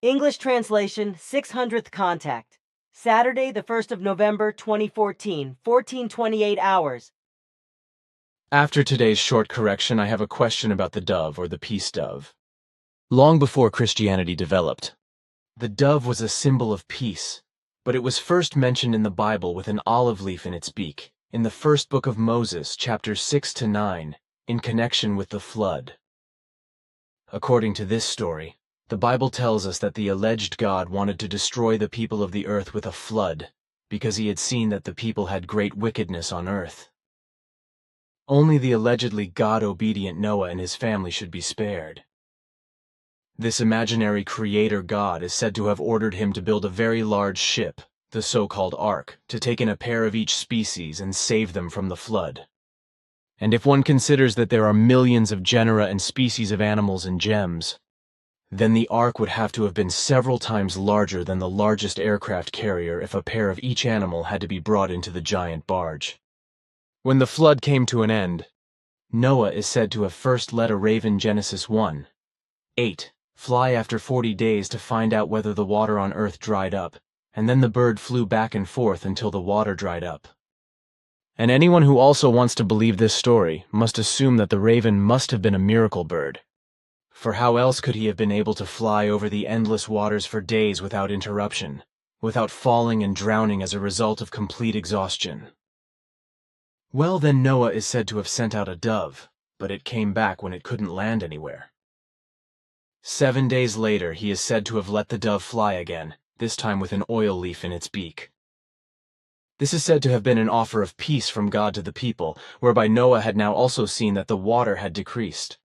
English translation, 600th Contact. Saturday, the 1st of November, 2014, 14:28 hours. After today's short correction, I have a question about the dove or the peace dove. Long before Christianity developed, the dove was a symbol of peace, but it was first mentioned in the Bible with an olive leaf in its beak, in the first book of Moses, chapters 6 to 9, in connection with the flood. According to this story, the Bible tells us that the alleged God wanted to destroy the people of the earth with a flood, because he had seen that the people had great wickedness on earth. Only the allegedly God-obedient Noah and his family should be spared. This imaginary creator God is said to have ordered him to build a very large ship, the so-called ark, to take in a pair of each species and save them from the flood. And if one considers that there are millions of genera and species of animals and gems, then the ark would have to have been several times larger than the largest aircraft carrier if a pair of each animal had to be brought into the giant barge. When the flood came to an end, Noah is said to have first let a raven, Genesis 1:8, fly after 40 days to find out whether the water on earth dried up, and then the bird flew back and forth until the water dried up. And anyone who also wants to believe this story must assume that the raven must have been a miracle bird. For how else could he have been able to fly over the endless waters for days without interruption, without falling and drowning as a result of complete exhaustion? Well, then Noah is said to have sent out a dove, but it came back when it couldn't land anywhere. 7 days later, he is said to have let the dove fly again, this time with an oil leaf in its beak. This is said to have been an offer of peace from God to the people, whereby Noah had now also seen that the water had decreased.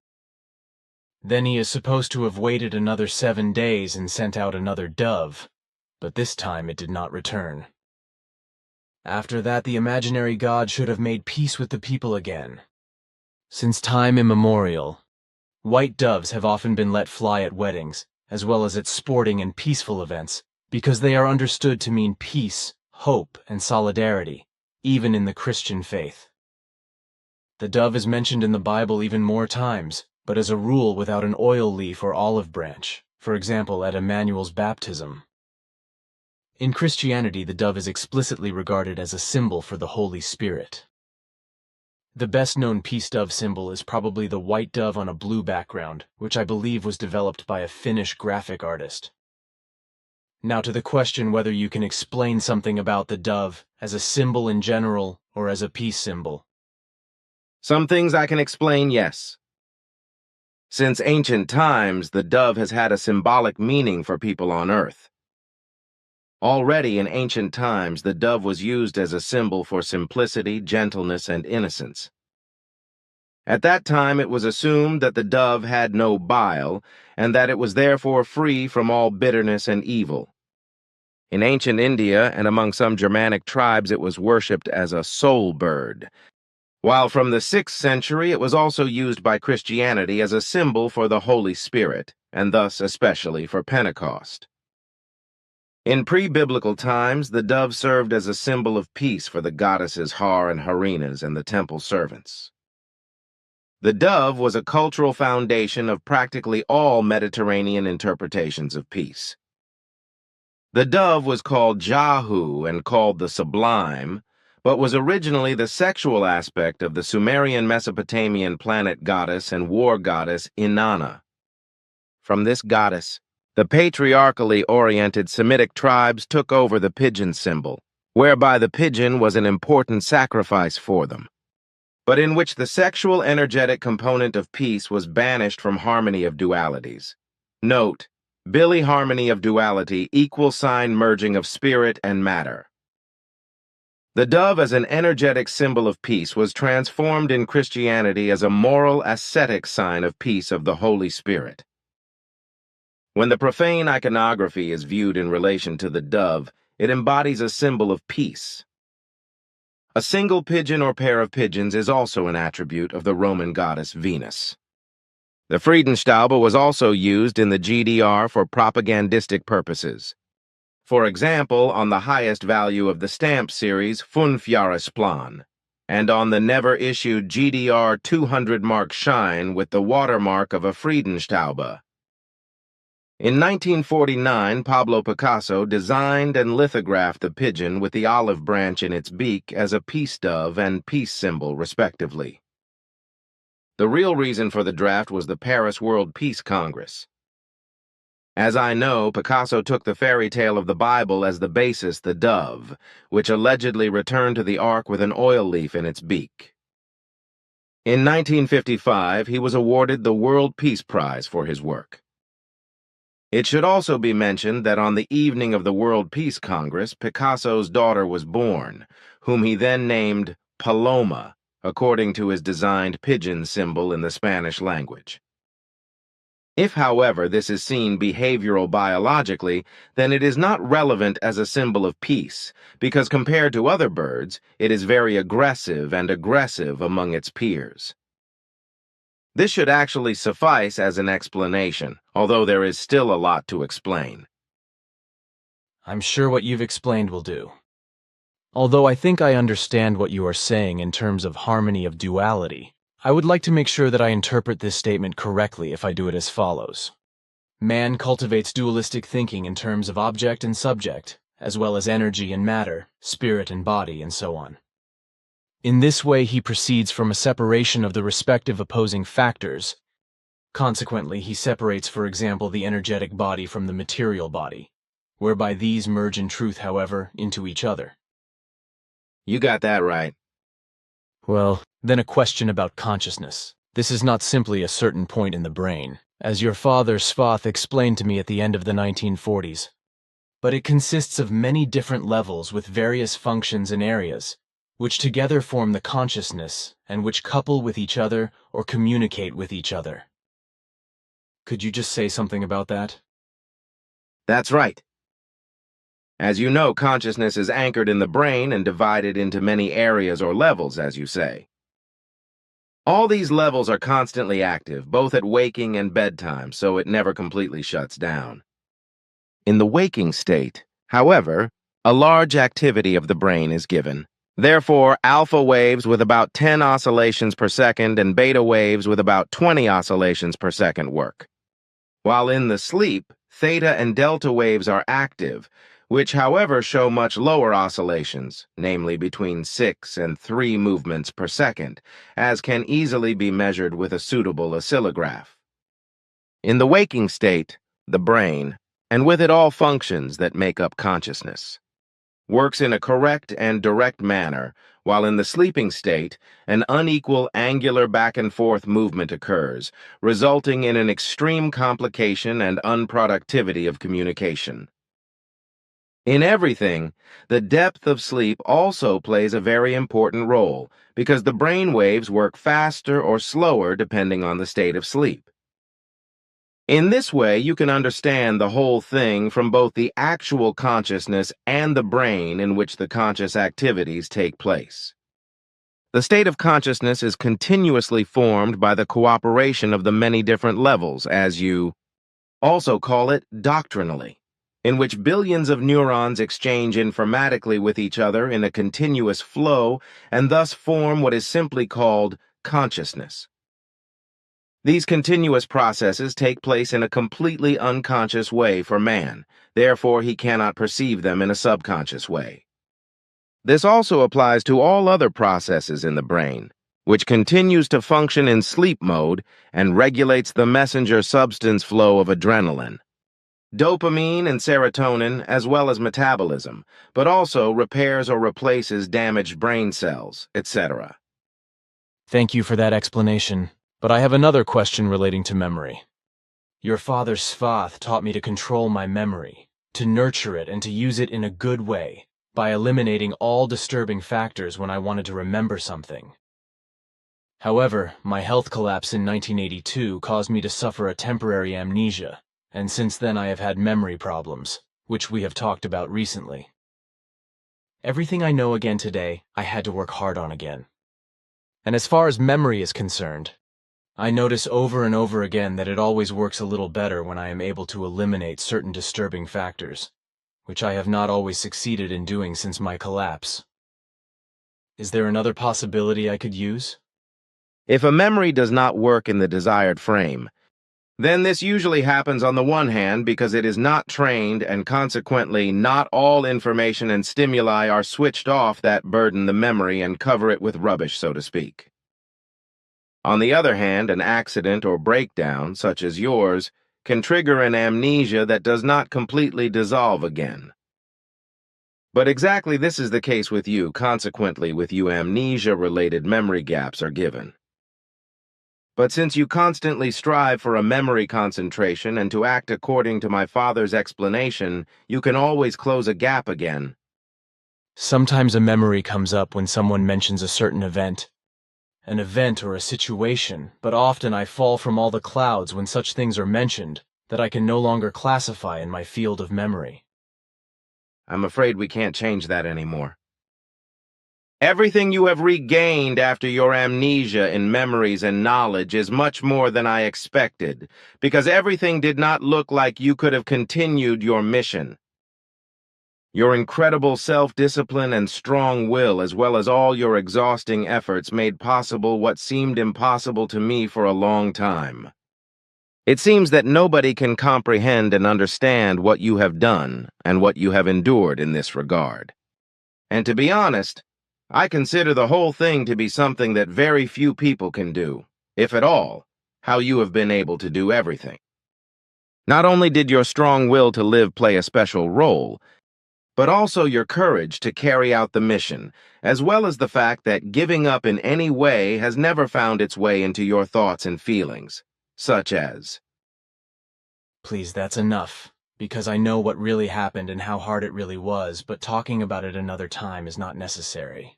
Then he is supposed to have waited another 7 days and sent out another dove, but this time it did not return. After that, the imaginary God should have made peace with the people again. Since time immemorial, white doves have often been let fly at weddings, as well as at sporting and peaceful events, because they are understood to mean peace, hope, and solidarity, even in the Christian faith. The dove is mentioned in the Bible even more times, but as a rule without an oil leaf or olive branch, for example at Emmanuel's baptism. In Christianity, the dove is explicitly regarded as a symbol for the Holy Spirit. The best-known peace dove symbol is probably the white dove on a blue background, which I believe was developed by a Finnish graphic artist. Now to the question whether you can explain something about the dove as a symbol in general or as a peace symbol. Some things I can explain, yes. Since ancient times, the dove has had a symbolic meaning for people on earth. Already in ancient times, the dove was used as a symbol for simplicity, gentleness, and innocence. At that time, it was assumed that the dove had no bile, and that it was therefore free from all bitterness and evil. In ancient India and among some Germanic tribes, it was worshipped as a soul bird, while from the 6th century it was also used by Christianity as a symbol for the Holy Spirit, and thus especially for Pentecost. In pre-biblical times, the dove served as a symbol of peace for the goddesses Har and Harinas and the temple servants. The dove was a cultural foundation of practically all Mediterranean interpretations of peace. The dove was called Jahu and called the Sublime, but was originally the sexual aspect of the Sumerian Mesopotamian planet goddess and war goddess Inanna. From this goddess, the patriarchally oriented Semitic tribes took over the pigeon symbol, whereby the pigeon was an important sacrifice for them, but in which the sexual energetic component of peace was banished from harmony of dualities. Note, Billy harmony of duality, equal sign merging of spirit and matter. The dove as an energetic symbol of peace was transformed in Christianity as a moral ascetic sign of peace of the Holy Spirit. When the profane iconography is viewed in relation to the dove, it embodies a symbol of peace. A single pigeon or pair of pigeons is also an attribute of the Roman goddess Venus. The Friedenstaube was also used in the GDR for propagandistic purposes. For example, on the highest value of the stamp series 5-Jahresplan, and on the never-issued GDR 200 mark shine with the watermark of a Friedenstaube. In 1949, Pablo Picasso designed and lithographed the pigeon with the olive branch in its beak as a peace dove and peace symbol, respectively. The real reason for the draft was the Paris World Peace Congress. As I know, Picasso took the fairy tale of the Bible as the basis, the dove, which allegedly returned to the ark with an oil leaf in its beak. In 1955, he was awarded the World Peace Prize for his work. It should also be mentioned that on the evening of the World Peace Congress, Picasso's daughter was born, whom he then named Paloma, according to his designed pigeon symbol in the Spanish language. If, however, this is seen behavioral biologically, then it is not relevant as a symbol of peace, because compared to other birds, it is very aggressive among its peers. This should actually suffice as an explanation, although there is still a lot to explain. I'm sure what you've explained will do. Although I think I understand what you are saying in terms of harmony of duality, I would like to make sure that I interpret this statement correctly if I do it as follows. Man cultivates dualistic thinking in terms of object and subject, as well as energy and matter, spirit and body, and so on. In this way, he proceeds from a separation of the respective opposing factors. Consequently, he separates, for example, the energetic body from the material body, whereby these merge in truth, however, into each other. You got that right. Well, then a question about consciousness. This is not simply a certain point in the brain, as your father Svath explained to me at the end of the 1940s. But it consists of many different levels with various functions and areas, which together form the consciousness and which couple with each other or communicate with each other. Could you just say something about that? That's right. As you know, consciousness is anchored in the brain and divided into many areas or levels, as you say. All these levels are constantly active, both at waking and bedtime, so it never completely shuts down. In the waking state, however, a large activity of the brain is given. Therefore, alpha waves with about 10 oscillations per second and beta waves with about 20 oscillations per second work. While in the sleep, theta and delta waves are active, which, however, show much lower oscillations, namely between 6 and 3 movements per second, as can easily be measured with a suitable oscillograph. In the waking state, the brain, and with it all functions that make up consciousness, works in a correct and direct manner, while in the sleeping state, an unequal angular back-and-forth movement occurs, resulting in an extreme complication and unproductivity of communication. In everything, the depth of sleep also plays a very important role, because the brain waves work faster or slower depending on the state of sleep. In this way, you can understand the whole thing from both the actual consciousness and the brain in which the conscious activities take place. The state of consciousness is continuously formed by the cooperation of the many different levels, as you also call it doctrinally, in which billions of neurons exchange informatically with each other in a continuous flow and thus form what is simply called consciousness. These continuous processes take place in a completely unconscious way for man, therefore he cannot perceive them in a subconscious way. This also applies to all other processes in the brain, which continues to function in sleep mode and regulates the messenger substance flow of adrenaline, dopamine and serotonin, as well as metabolism, but also repairs or replaces damaged brain cells, etc. Thank you for that explanation, but I have another question relating to memory. Your father Svath taught me to control my memory, to nurture it and to use it in a good way, by eliminating all disturbing factors when I wanted to remember something. However, my health collapse in 1982 caused me to suffer a temporary amnesia, and since then I have had memory problems, which we have talked about recently. Everything I know again today, I had to work hard on again. And as far as memory is concerned, I notice over and over again that it always works a little better when I am able to eliminate certain disturbing factors, which I have not always succeeded in doing since my collapse. Is there another possibility I could use? If a memory does not work in the desired frame, Then this usually happens on the one hand because it is not trained and consequently not all information and stimuli are switched off that burden the memory and cover it with rubbish, so to speak. On the other hand, an accident or breakdown, such as yours, can trigger an amnesia that does not completely dissolve again. But exactly this is the case with you, consequently with you amnesia-related memory gaps are given. But since you constantly strive for a memory concentration and to act according to my father's explanation, you can always close a gap again. Sometimes a memory comes up when someone mentions a certain event. An event or a situation, but often I fall from all the clouds when such things are mentioned that I can no longer classify in my field of memory. I'm afraid we can't change that anymore. Everything you have regained after your amnesia in memories and knowledge is much more than I expected, because everything did not look like you could have continued your mission. Your incredible self-discipline and strong will, as well as all your exhausting efforts, made possible what seemed impossible to me for a long time. It seems that nobody can comprehend and understand what you have done and what you have endured in this regard. And to be honest, I consider the whole thing to be something that very few people can do, if at all, how you have been able to do everything. Not only did your strong will to live play a special role, but also your courage to carry out the mission, as well as the fact that giving up in any way has never found its way into your thoughts and feelings, such as, Please, that's enough, because I know what really happened and how hard it really was, but talking about it another time is not necessary.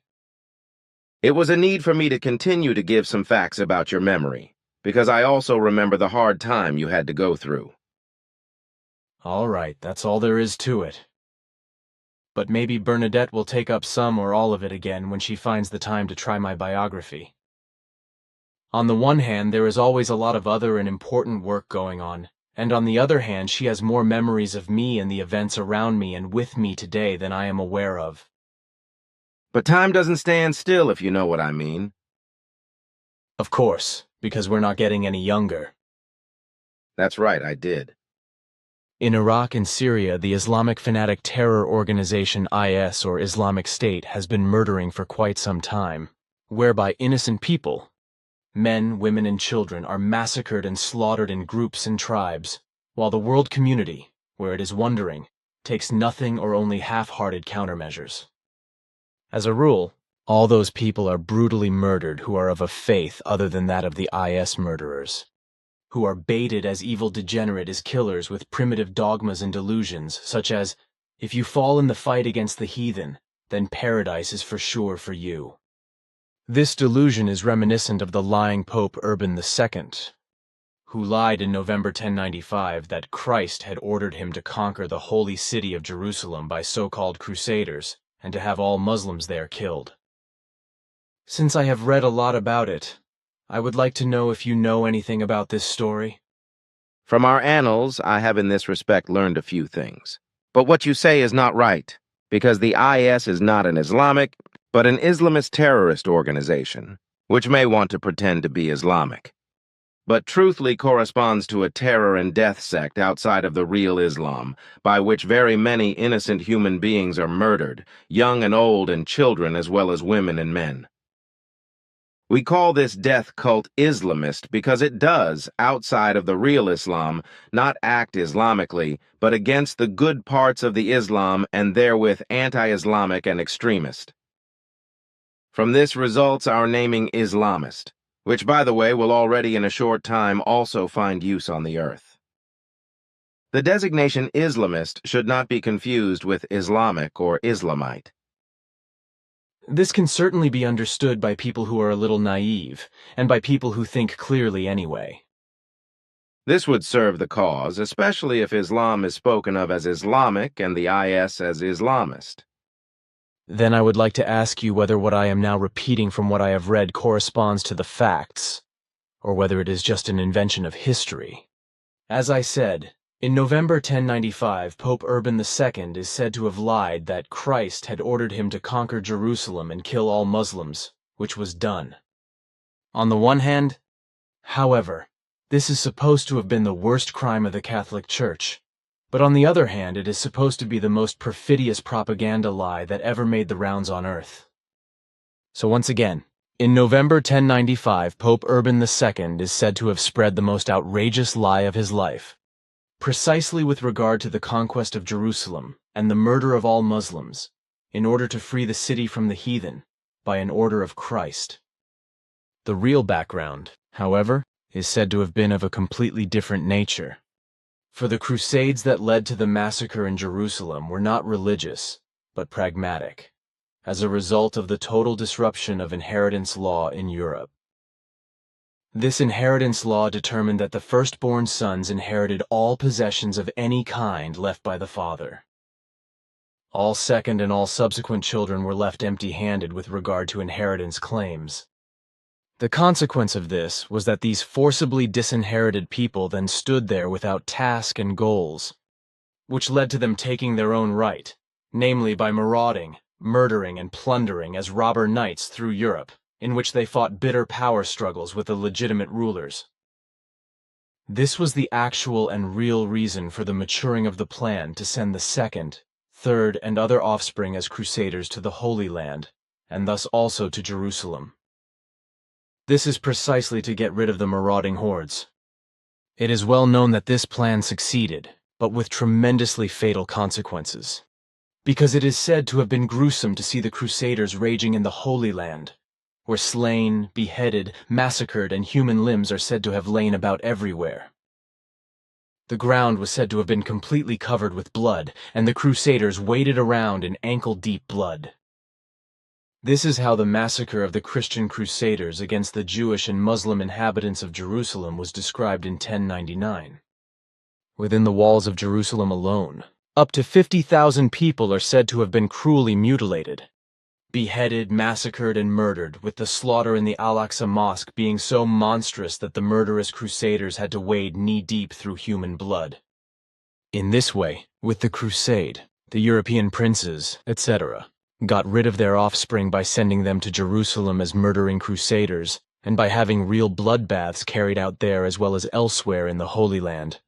It was a need for me to continue to give some facts about your memory, because I also remember the hard time you had to go through. All right, that's all there is to it. But maybe Bernadette will take up some or all of it again when she finds the time to try my biography. On the one hand, there is always a lot of other and important work going on, and on the other hand, she has more memories of me and the events around me and with me today than I am aware of. But time doesn't stand still, if you know what I mean. Of course, because we're not getting any younger. That's right, I did. In Iraq and Syria, the Islamic fanatic terror organization IS, or Islamic State, has been murdering for quite some time, whereby innocent people, men, women, and children, are massacred and slaughtered in groups and tribes, while the world community, where it is wondering, takes nothing or only half-hearted countermeasures. As a rule, all those people are brutally murdered who are of a faith other than that of the IS murderers, who are baited as evil degenerate as killers with primitive dogmas and delusions, such as, if you fall in the fight against the heathen, then paradise is for sure for you. This delusion is reminiscent of the lying Pope Urban II, who lied in November 1095 that Christ had ordered him to conquer the holy city of Jerusalem by so-called crusaders, and to have all Muslims there killed. Since I have read a lot about it, I would like to know if you know anything about this story. From our annals, I have in this respect learned a few things. But what you say is not right, because the IS is not an Islamic, but an Islamist terrorist organization, which may want to pretend to be Islamic, but truthfully corresponds to a terror and death sect outside of the real Islam, by which very many innocent human beings are murdered, young and old and children as well as women and men. We call this death cult Islamist because it does, outside of the real Islam, not act Islamically, but against the good parts of the Islam and therewith anti-Islamic and extremist. From this results our naming Islamist, which, by the way, will already in a short time also find use on the earth. The designation Islamist should not be confused with Islamic or Islamite. This can certainly be understood by people who are a little naive, and by people who think clearly anyway. This would serve the cause, especially if Islam is spoken of as Islamic and the IS as Islamist. Then I would like to ask you whether what I am now repeating from what I have read corresponds to the facts, or whether it is just an invention of history. As I said, in November 1095, Pope Urban II is said to have lied that Christ had ordered him to conquer Jerusalem and kill all Muslims, which was done. On the one hand, however, This is supposed to have been the worst crime of the Catholic Church. But on the other hand, it is supposed to be the most perfidious propaganda lie that ever made the rounds on Earth. So once again, in November 1095, Pope Urban II is said to have spread the most outrageous lie of his life, precisely with regard to the conquest of Jerusalem and the murder of all Muslims, in order to free the city from the heathen, by an order of Christ. The real background, however, is said to have been of a completely different nature. For the Crusades that led to the massacre in Jerusalem were not religious, but pragmatic, as a result of the total disruption of inheritance law in Europe. This inheritance law determined that the firstborn sons inherited all possessions of any kind left by the father. All second and all subsequent children were left empty-handed with regard to inheritance claims. The consequence of this was that these forcibly disinherited people then stood there without task and goals, which led to them taking their own right, namely by marauding, murdering, and plundering as robber knights through Europe, in which they fought bitter power struggles with the legitimate rulers. This was the actual and real reason for the maturing of the plan to send the second, third, and other offspring as crusaders to the Holy Land, and thus also to Jerusalem. This is precisely to get rid of the marauding hordes. It is well known that this plan succeeded, but with tremendously fatal consequences, because it is said to have been gruesome to see the crusaders raging in the Holy Land, where slain, beheaded, massacred, and human limbs are said to have lain about everywhere. The ground was said to have been completely covered with blood, and the crusaders waded around in ankle-deep blood. This is how the massacre of the Christian crusaders against the Jewish and Muslim inhabitants of Jerusalem was described in 1099. Within the walls of Jerusalem alone, up to 50,000 people are said to have been cruelly mutilated, beheaded, massacred, and murdered, with the slaughter in the Al-Aqsa Mosque being so monstrous that the murderous crusaders had to wade knee-deep through human blood. In this way, with the crusade, the European princes, etc., got rid of their offspring by sending them to Jerusalem as murdering crusaders, and by having real bloodbaths carried out there as well as elsewhere in the Holy Land,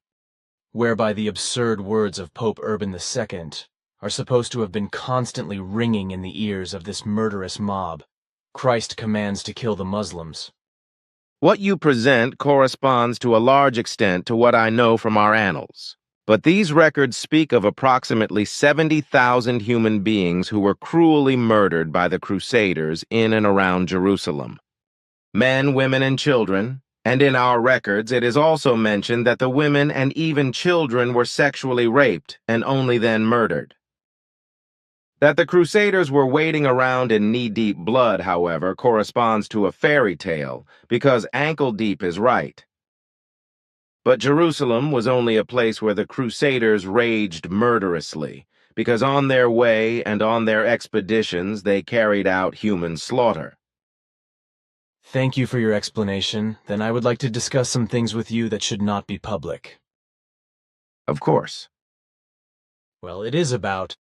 whereby the absurd words of Pope Urban II are supposed to have been constantly ringing in the ears of this murderous mob. Christ commands to kill the Muslims. What you present corresponds to a large extent to what I know from our annals. But these records speak of approximately 70,000 human beings who were cruelly murdered by the Crusaders in and around Jerusalem. Men, women, and children, and in our records it is also mentioned that the women and even children were sexually raped and only then murdered. That the Crusaders were wading around in knee-deep blood, however, corresponds to a fairy tale, because ankle-deep is right. But Jerusalem was only a place where the Crusaders raged murderously, because on their way and on their expeditions they carried out human slaughter. Thank you for your explanation. Then I would like to discuss some things with you that should not be public. Of course. Well, it is about